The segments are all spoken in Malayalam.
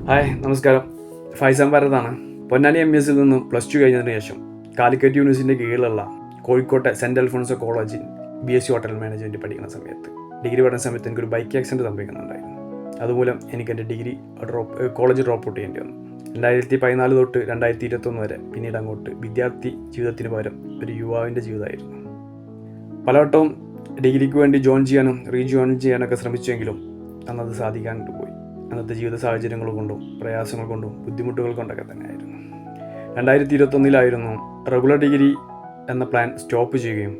ഹായ്, നമസ്കാരം. ഫൈസാൻ ഭാരതാണ്. പൊന്നാനി MSൽ നിന്നും +2 കഴിഞ്ഞതിന് ശേഷം കാലിക്കറ്റ് യൂണിവേഴ്സിറ്റിൻ്റെ കീഴിലുള്ള കോഴിക്കോട്ടെ സെൻറ്റ് അൽഫോൺസോ കോളേജിൽ BSc ഹോട്ടൽ മാനേജ്മെൻറ്റ് പഠിക്കുന്ന സമയത്ത് ഡിഗ്രി പഠന സമയത്ത് എനിക്കൊരു ബൈക്ക് ആക്സിഡൻറ്റ് സംഭവിക്കുന്നുണ്ടായിരുന്നു. അതുമൂലം എനിക്ക് എൻ്റെ കോളേജ് ഡ്രോപ്പ് ഔട്ട് ചെയ്യേണ്ടി വന്നു. 2014 തൊട്ട് 2021 വരെ പിന്നീട് അങ്ങോട്ട് വിദ്യാർത്ഥി ജീവിതത്തിന് പകരം ഒരു യുവാവിൻ്റെ ജീവിതമായിരുന്നു. പലവട്ടവും ഡിഗ്രിക്ക് വേണ്ടി ജോയിൻ ചെയ്യാനും റീജോയിൻ ചെയ്യാനൊക്കെ ശ്രമിച്ചെങ്കിലും അന്നത് സാധിക്കാണ്ട് പോയി. അന്നത്തെ ജീവിത സാഹചര്യങ്ങൾ കൊണ്ടും പ്രയാസങ്ങൾ കൊണ്ടും ബുദ്ധിമുട്ടുകൾ കൊണ്ടൊക്കെ തന്നെയായിരുന്നു. 2021 റെഗുലർ ഡിഗ്രി എന്ന പ്ലാൻ സ്റ്റോപ്പ് ചെയ്യുകയും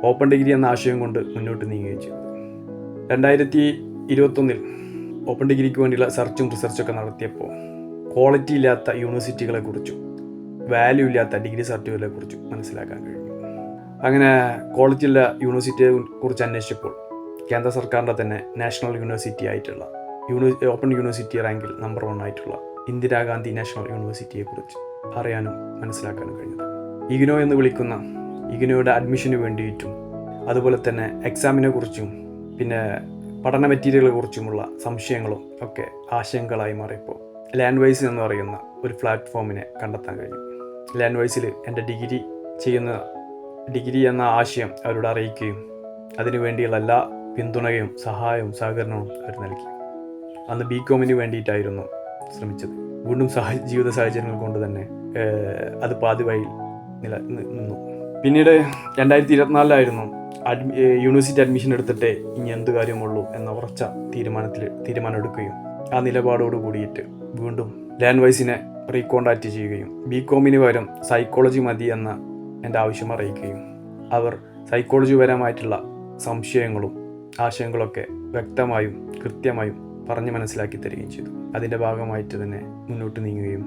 ഓപ്പൺ ഡിഗ്രി എന്ന ആശയം കൊണ്ട് മുന്നോട്ട് നീങ്ങുകയും ചെയ്തു. 2021 ഓപ്പൺ ഡിഗ്രിക്ക് വേണ്ടിയുള്ള സെർച്ചും റിസർച്ചൊക്കെ നടത്തിയപ്പോൾ ക്വാളിറ്റി ഇല്ലാത്ത യൂണിവേഴ്സിറ്റികളെക്കുറിച്ചും വാല്യൂ ഇല്ലാത്ത ഡിഗ്രി സർട്ടിഫിക്കറ്റുകളെക്കുറിച്ചും മനസ്സിലാക്കാൻ കഴിഞ്ഞു. അങ്ങനെ ക്വാളിറ്റി ഉള്ള യൂണിവേഴ്സിറ്റിയെ കുറിച്ച് അന്വേഷിച്ചപ്പോൾ കേന്ദ്ര സർക്കാരിൻ്റെ തന്നെ നാഷണൽ യൂണിവേഴ്സിറ്റി ആയിട്ടുള്ള ഓപ്പൺ യൂണിവേഴ്സിറ്റി റാങ്കിൽ നമ്പർ 1 ആയിട്ടുള്ള ഇന്ദിരാഗാന്ധി നാഷണൽ യൂണിവേഴ്സിറ്റിയെക്കുറിച്ച് അറിയാനും മനസ്സിലാക്കാനും കഴിഞ്ഞത്. ഇഗ്നോ എന്ന് വിളിക്കുന്ന ഇഗ്നോയുടെ അഡ്മിഷന് വേണ്ടിയിട്ടും അതുപോലെ തന്നെ എക്സാമിനെ കുറിച്ചും പിന്നെ പഠന മെറ്റീരിയലുകളെ കുറിച്ചുമുള്ള സംശയങ്ങളും ഒക്കെ ആശങ്കകളായി മാറിയപ്പോൾ ലാൻഡ്വൈസ് എന്ന് പറയുന്ന ഒരു പ്ലാറ്റ്ഫോമിനെ കണ്ടെത്താൻ കഴിഞ്ഞു. ലാൻഡ്വൈസിൽ എൻ്റെ ഡിഗ്രി എന്ന ആശയം അവരോട് അറിയിക്കുകയും അതിനുവേണ്ടിയുള്ള എല്ലാ പിന്തുണയും സഹായവും സഹകരണവും അവർ നൽകി. അന്ന് BComന് വേണ്ടിയിട്ടായിരുന്നു ശ്രമിച്ചത്. വീണ്ടും ജീവിത സാഹചര്യങ്ങൾ കൊണ്ട് തന്നെ അത് പാതി വഴിയിൽ നിന്നു. പിന്നീട് 2024 യൂണിവേഴ്സിറ്റി അഡ്മിഷൻ എടുത്തിട്ടേ ഇനി എന്ത് കാര്യമുള്ളൂ എന്ന ഉറച്ച തീരുമാനം എടുക്കുകയും ആ നിലപാടോട് കൂടിയിട്ട് വീണ്ടും ലാൻഡ്വൈസിനെ റീകോണ്ടാക്റ്റ് ചെയ്യുകയും BComന് പകരം സൈക്കോളജി മതി എന്ന എൻ്റെ ആവശ്യം അറിയിക്കുകയും അവർ സൈക്കോളജി പരമായിട്ടുള്ള സംശയങ്ങളും ആശയങ്ങളൊക്കെ വ്യക്തമായും കൃത്യമായും പറഞ്ഞ് മനസ്സിലാക്കി തരികയും ചെയ്തു. അതിൻ്റെ ഭാഗമായിട്ട് തന്നെ മുന്നോട്ട് നീങ്ങുകയും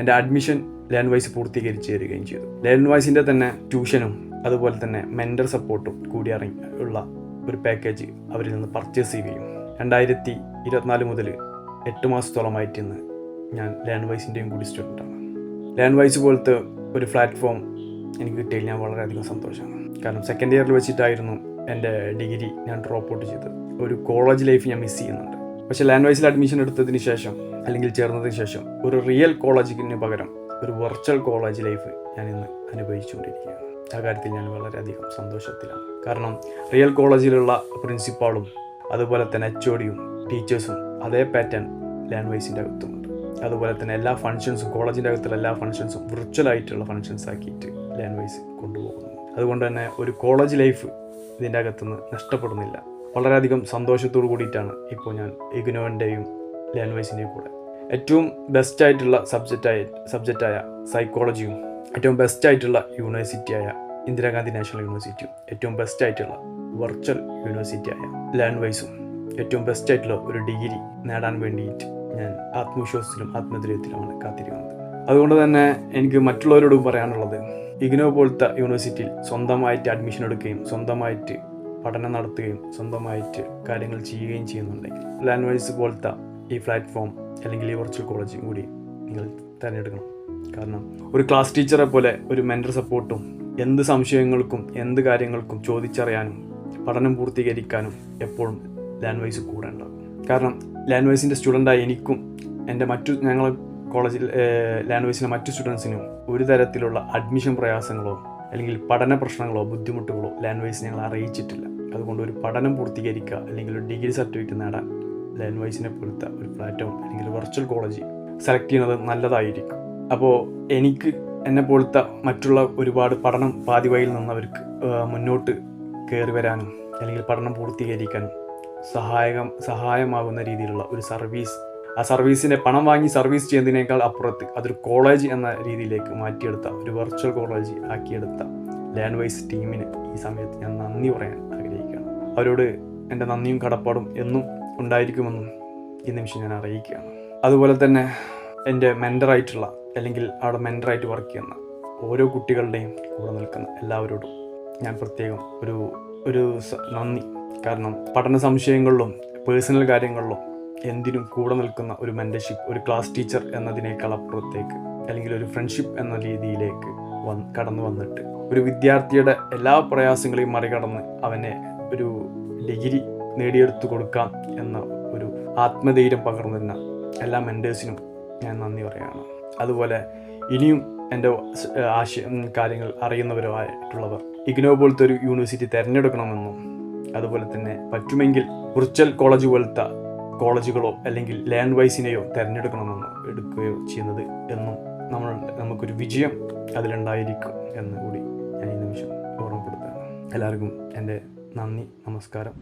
എൻ്റെ അഡ്മിഷൻ ലാൻഡ്വൈസ് പൂർത്തീകരിച്ച് തരികയും ചെയ്തു. ലാൻഡ്വൈസിൻ്റെ തന്നെ ട്യൂഷനും അതുപോലെ തന്നെ മെൻറ്റർ സപ്പോർട്ടും കൂടി ഉള്ള ഒരു പാക്കേജ് അവരിൽ നിന്ന് പർച്ചേസ് ചെയ്യുകയും 2024 മുതൽ 8 മാസത്തോളമായിട്ട് ഇന്ന് ഞാൻ ലാൻഡ്വൈസിൻ്റെയും കൂടി സ്റ്റുഡൻ്റാണ്. ലാൻഡ്വൈസ് പോലത്തെ ഒരു പ്ലാറ്റ്ഫോം എനിക്ക് കിട്ടിയതിൽ ഞാൻ വളരെയധികം സന്തോഷമാണ്. കാരണം സെക്കൻഡ് ഇയറിൽ വെച്ചിട്ടായിരുന്നു എൻ്റെ ഡിഗ്രി ഞാൻ ഡ്രോപ്പ് ഔട്ട് ചെയ്തത്. ഒരു കോളേജ് ലൈഫ് ഞാൻ മിസ് ചെയ്യുന്നുണ്ട്. പക്ഷേ ലാൻഡ്വൈസിൽ അഡ്മിഷൻ എടുത്തതിന് ശേഷം അല്ലെങ്കിൽ ചേർന്നതിന് ശേഷം ഒരു റിയൽ കോളേജിന് പകരം ഒരു വെർച്വൽ കോളേജ് ലൈഫ് ഞാൻ ഇന്ന് അനുഭവിച്ചുകൊണ്ടിരിക്കുകയാണ്. ആ കാര്യത്തിൽ ഞാൻ വളരെയധികം സന്തോഷത്തിലാണ്. കാരണം റിയൽ കോളേജിലുള്ള പ്രിൻസിപ്പാളും അതുപോലെ തന്നെ HODയും ടീച്ചേഴ്സും അതേ പാറ്റേൺ ലാൻഡ്വൈസിൻ്റെ അകത്തുമുണ്ട്. അതുപോലെ തന്നെ എല്ലാ ഫങ്ഷൻസും കോളേജിൻ്റെ അകത്തുള്ള എല്ലാ ഫങ്ഷൻസും വിർച്വലായിട്ടുള്ള ഫങ്ഷൻസ് ആക്കിയിട്ട് ലാൻഡ്വൈസ് കൊണ്ടുപോകുന്നു. അതുകൊണ്ട് തന്നെ ഒരു കോളേജ് ലൈഫ് ഇതിൻ്റെ അകത്തുനിന്ന് നഷ്ടപ്പെടുന്നില്ല. വളരെയധികം സന്തോഷത്തോടു കൂടിയിട്ടാണ് ഇപ്പോൾ ഞാൻ ഇഗ്നോൻ്റെയും ലാൻഡ്വൈസിൻ്റെയും കൂടെ ഏറ്റവും ബെസ്റ്റായിട്ടുള്ള സബ്ജക്റ്റായ സൈക്കോളജിയും ഏറ്റവും ബെസ്റ്റായിട്ടുള്ള യൂണിവേഴ്സിറ്റിയായ ഇന്ദിരാഗാന്ധി നാഷണൽ യൂണിവേഴ്സിറ്റിയും ഏറ്റവും ബെസ്റ്റായിട്ടുള്ള വെർച്വൽ യൂണിവേഴ്സിറ്റിയായ ലാൻഡ്വൈസും ഏറ്റവും ബെസ്റ്റായിട്ടുള്ള ഒരു ഡിഗ്രി നേടാൻ വേണ്ടിയിട്ട് ഞാൻ ആത്മവിശ്വാസത്തിലും ആത്മധൈര്യത്തിലുമാണ് കാത്തിരിക്കുന്നത്. അതുകൊണ്ട് തന്നെ എനിക്ക് മറ്റുള്ളവരോടും പറയാനുള്ളത്, ഇഗ്നോ പോലത്തെ യൂണിവേഴ്സിറ്റിയിൽ സ്വന്തമായിട്ട് അഡ്മിഷൻ എടുക്കുകയും സ്വന്തമായിട്ട് പഠനം നടത്തുകയും സ്വന്തമായിട്ട് കാര്യങ്ങൾ ചെയ്യുകയും ചെയ്യുന്നുണ്ടെങ്കിൽ ലാൻഡ്വൈസ് പോലത്തെ ഈ പ്ലാറ്റ്ഫോം അല്ലെങ്കിൽ ഈ വെർച്വൽ കോളേജും കൂടി നിങ്ങൾ തിരഞ്ഞെടുക്കണം. കാരണം ഒരു ക്ലാസ് ടീച്ചറെ പോലെ ഒരു മെൻറ്റർ സപ്പോർട്ടും എന്ത് സംശയങ്ങൾക്കും എന്ത് കാര്യങ്ങൾക്കും ചോദിച്ചറിയാനും പഠനം പൂർത്തീകരിക്കാനും എപ്പോഴും ലാൻഡ്വൈസ് കൂടെ ഉണ്ടാകും. കാരണം ലാൻഡ്വൈസിൻ്റെ സ്റ്റുഡൻ്റായി എനിക്കും ഞങ്ങളെ കോളേജിൽ ലാൻഡ്വൈസിലെ മറ്റു സ്റ്റുഡൻസിനും ഒരു തരത്തിലുള്ള അഡ്മിഷൻ പ്രയാസങ്ങളോ അല്ലെങ്കിൽ പഠന പ്രശ്നങ്ങളോ ബുദ്ധിമുട്ടുകളോ ലാൻഡ്വൈസ് ഞങ്ങൾ അറിയിച്ചിട്ടില്ല. അതുകൊണ്ട് ഒരു പഠനം പൂർത്തീകരിക്കുക അല്ലെങ്കിൽ ഒരു ഡിഗ്രി സർട്ടിഫിക്കറ്റ് നേടാൻ ലാൻഡ്വൈസിനെ പോലത്തെ ഒരു പ്ലാറ്റ്ഫോം അല്ലെങ്കിൽ വെർച്വൽ കോളേജ് സെലക്ട് ചെയ്യുന്നത് നല്ലതായിരിക്കും. അപ്പോൾ എന്നെ പോലത്തെ മറ്റുള്ള ഒരുപാട് പഠനം പാതിവഴിയിൽ നിന്നവർക്ക് മുന്നോട്ട് കയറി വരാനും അല്ലെങ്കിൽ പഠനം പൂർത്തീകരിക്കാനും സഹായമാകുന്ന രീതിയിലുള്ള ഒരു സർവീസ്, ആ സർവീസിനെ പണം വാങ്ങി സർവീസ് ചെയ്യുന്നതിനേക്കാൾ അപ്പുറത്ത് അതൊരു കോളേജ് എന്ന രീതിയിലേക്ക് മാറ്റിയെടുത്ത ഒരു വെർച്വൽ കോളേജ് ആക്കിയെടുത്ത ലാൻഡ്വൈസ് ടീമിന് ഈ സമയത്ത് ഞാൻ നന്ദി പറയാൻ ആഗ്രഹിക്കുകയാണ്. അവരോട് എൻ്റെ നന്ദിയും കടപ്പാടും എന്നും ഉണ്ടായിരിക്കുമെന്നും ഈ നിമിഷം ഞാൻ അറിയിക്കുകയാണ്. അതുപോലെ തന്നെ എൻ്റെ മെൻറ്ററായിട്ടുള്ള അല്ലെങ്കിൽ അവിടെ മെൻറ്ററായിട്ട് വർക്ക് ചെയ്യുന്ന ഓരോ കുട്ടികളുടെയും കൂടെ നിൽക്കുന്ന എല്ലാവരോടും ഞാൻ പ്രത്യേകം ഒരു നന്ദി. കാരണം പഠന സംശയങ്ങളിലും പേഴ്സണൽ കാര്യങ്ങളിലും എന്തിനും കൂടെ നിൽക്കുന്ന ഒരു മെൻറ്റർഷിപ്പ്, ഒരു ക്ലാസ് ടീച്ചർ എന്നതിനേക്കാൾ അപ്പുറത്തേക്ക് അല്ലെങ്കിൽ ഒരു ഫ്രണ്ട്ഷിപ്പ് എന്ന രീതിയിലേക്ക് കടന്നു വന്നിട്ട് ഒരു വിദ്യാർത്ഥിയുടെ എല്ലാ പ്രയാസങ്ങളെയും മറികടന്ന് അവനെ ഒരു ഡിഗ്രി നേടിയെടുത്തു കൊടുക്കാം എന്ന ഒരു ആത്മധൈര്യം പകർന്നിരുന്ന എല്ലാ മെൻറ്റേഴ്സിനും ഞാൻ നന്ദി പറയുകയാണ്. അതുപോലെ ഇനിയും എൻ്റെ കാര്യങ്ങൾ അറിയുന്നവരുമായിട്ടുള്ളവർ ഇഗ്നോ പോലത്തെ ഒരു യൂണിവേഴ്സിറ്റി തിരഞ്ഞെടുക്കണമെന്നും അതുപോലെ തന്നെ പറ്റുമെങ്കിൽ വിർച്വൽ കോളേജ് പോലത്തെ കോളേജുകളോ അല്ലെങ്കിൽ ലാൻഡ് വൈസിനെയോ തിരഞ്ഞെടുക്കണമെന്നോ എടുക്കുകയോ ചെയ്യുന്നത് എന്നും നമുക്കൊരു വിജയം അതിലുണ്ടായിരിക്കും എന്ന് കൂടി ഞാൻ ഈ നിമിഷം ഓർമ്മപ്പെടുത്തുകയാണ്. എല്ലാവർക്കും എൻ്റെ നന്ദി, നമസ്കാരം.